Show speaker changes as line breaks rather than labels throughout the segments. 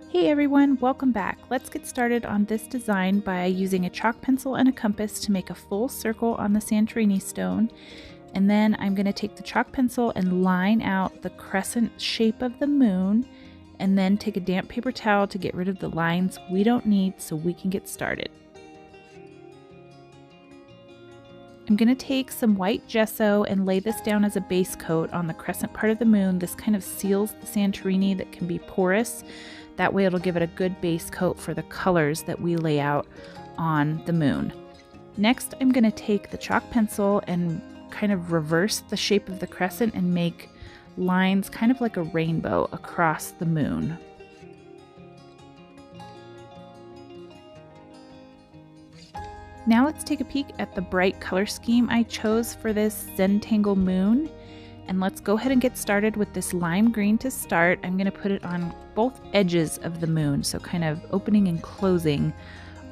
Hey everyone, welcome back. Let's get started on this design by using a chalk pencil and a compass to make a full circle on the Santorini stone. And then I'm going to take the chalk pencil and line out the crescent shape of the moon, and then take a damp paper towel to get rid of the lines we don't need so we can get started. I'm going to take some white gesso and lay this down as a base coat on the crescent part of the moon. This kind of seals the Santorini that can be porous. That way it'll give it a good base coat for the colors that we lay out on the moon. Next, I'm going to take the chalk pencil and kind of reverse the shape of the crescent and make lines kind of like a rainbow across the moon. Now let's take a peek at the bright color scheme I chose for this Zentangle moon. And let's go ahead and get started with this lime green to start. I'm going to put it on both edges of the moon, so kind of opening and closing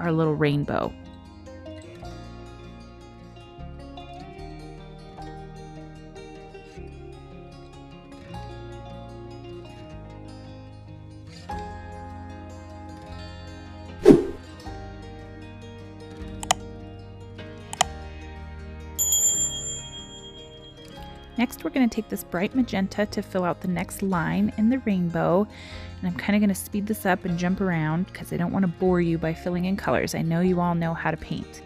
our little rainbow. Next, we're going to take this bright magenta to fill out the next line in the rainbow. And I'm kind of going to speed this up and jump around because I don't want to bore you by filling in colors. I know you all know how to paint.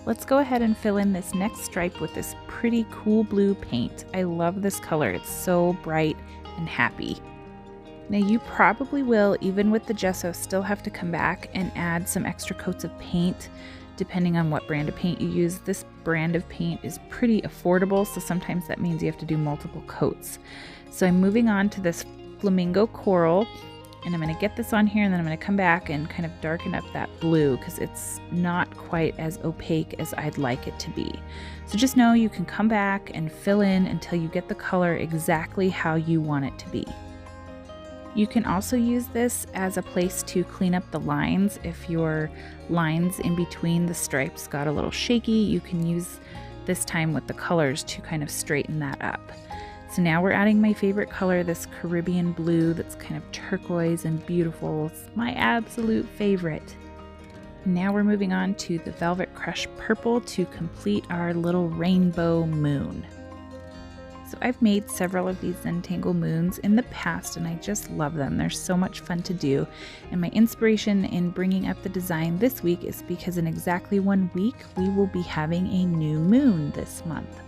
Let's go ahead and fill in this next stripe with this pretty cool blue paint. I love this color. It's so bright and happy. Now you probably will, even with the gesso, still have to come back and add some extra coats of paint depending on what brand of paint you use. This brand of paint is pretty affordable, so sometimes that means you have to do multiple coats. So I'm moving on to this flamingo coral, and I'm going to get this on here, and then I'm going to come back and kind of darken up that blue because it's not quite as opaque as I'd like it to be. So just know you can come back and fill in until you get the color exactly how you want it to be. You can also use this as a place to clean up the lines. If your lines in between the stripes got a little shaky, you can use this time with the colors to kind of straighten that up. So now we're adding my favorite color, this Caribbean blue that's kind of turquoise and beautiful. It's my absolute favorite. Now we're moving on to the Velvet Crush purple to complete our little rainbow moon. So I've made several of these Zentangle moons in the past and I just love them. They're so much fun to do. And my inspiration in bringing up the design this week is because in exactly 1 week, we will be having a new moon this month.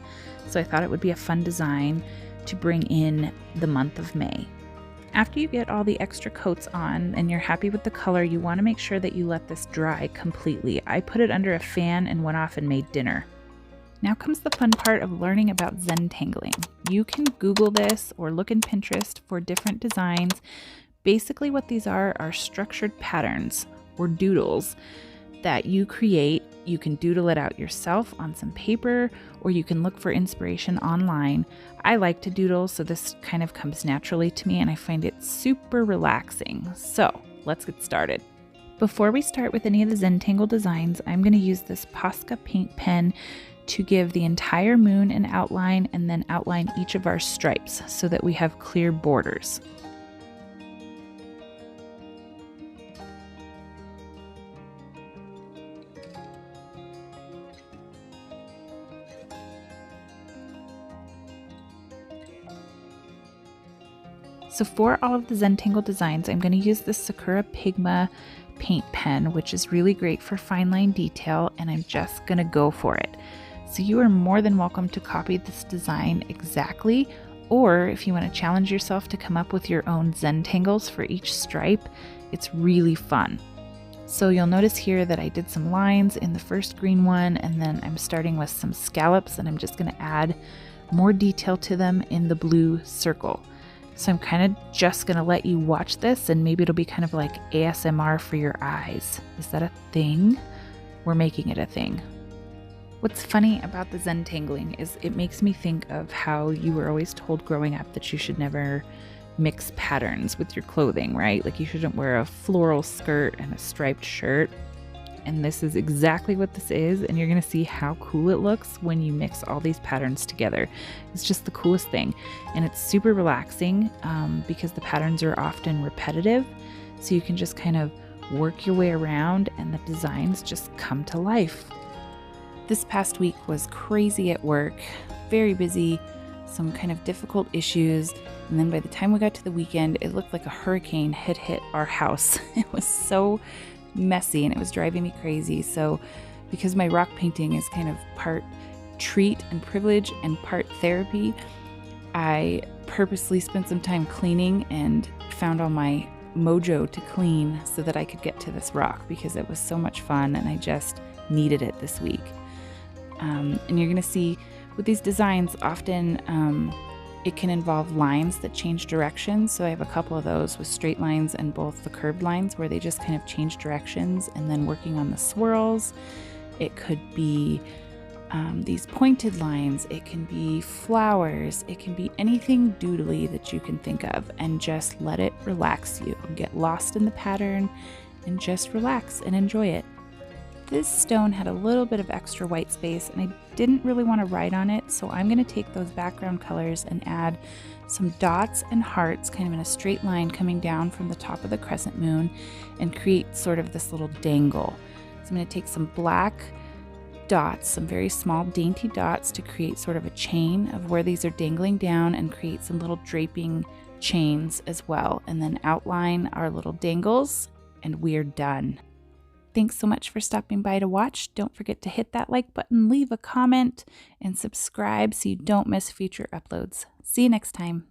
So I thought it would be a fun design to bring in the month of May. After you get all the extra coats on and you're happy with the color, you want to make sure that you let this dry completely. I put it under a fan and went off and made dinner. Now comes the fun part of learning about Zentangling. You can Google this or look in Pinterest for different designs. Basically what these are structured patterns or doodles that you create. You can doodle it out yourself on some paper, or you can look for inspiration online. I like to doodle, so this kind of comes naturally to me and I find it super relaxing. So let's get started. Before we start with any of the Zentangle designs, I'm going to use this Posca paint pen to give the entire moon an outline and then outline each of our stripes so that we have clear borders. So for all of the Zentangle designs, I'm going to use this Sakura Pigma paint pen, which is really great for fine line detail, and I'm just going to go for it. So you are more than welcome to copy this design exactly, or if you want to challenge yourself to come up with your own Zentangles for each stripe, it's really fun. So you'll notice here that I did some lines in the first green one, and then I'm starting with some scallops, and I'm just going to add more detail to them in the blue circle. So I'm kind of just going to let you watch this, and maybe it'll be kind of like ASMR for your eyes. Is that a thing? We're making it a thing. What's funny about the Zentangling is it makes me think of how you were always told growing up that you should never mix patterns with your clothing, right? Like you shouldn't wear a floral skirt and a striped shirt. and this is exactly what this is, and you're gonna see how cool it looks when you mix all these patterns together. It's just the coolest thing, and it's super relaxing because the patterns are often repetitive, so you can just kind of work your way around and the designs just come to life. This past week was crazy at work, very busy, some kind of difficult issues, and then by the time we got to the weekend, it looked like a hurricane had hit our house. It was so messy and it was driving me crazy. So because my rock painting is kind of part treat and privilege and part therapy, I purposely spent some time cleaning and found all my mojo to clean so that I could get to this rock because it was so much fun and I just needed it this week. And you're going to see with these designs, often it can involve lines that change directions. So I have a couple of those with straight lines and both the curved lines where they just kind of change directions, and then working on the swirls. It could be these pointed lines, it can be flowers, it can be anything doodly that you can think of, and just let it relax you. Get lost in the pattern and just relax and enjoy it. This stone had a little bit of extra white space and I didn't really want to write on it, so I'm going to take those background colors and add some dots and hearts kind of in a straight line coming down from the top of the crescent moon and create sort of this little dangle. So I'm going to take some black dots, some very small dainty dots, to create sort of a chain of where these are dangling down and create some little draping chains as well, and then outline our little dangles and we're done. Thanks so much for stopping by to watch. Don't forget to hit that like button, leave a comment, and subscribe so you don't miss future uploads. See you next time.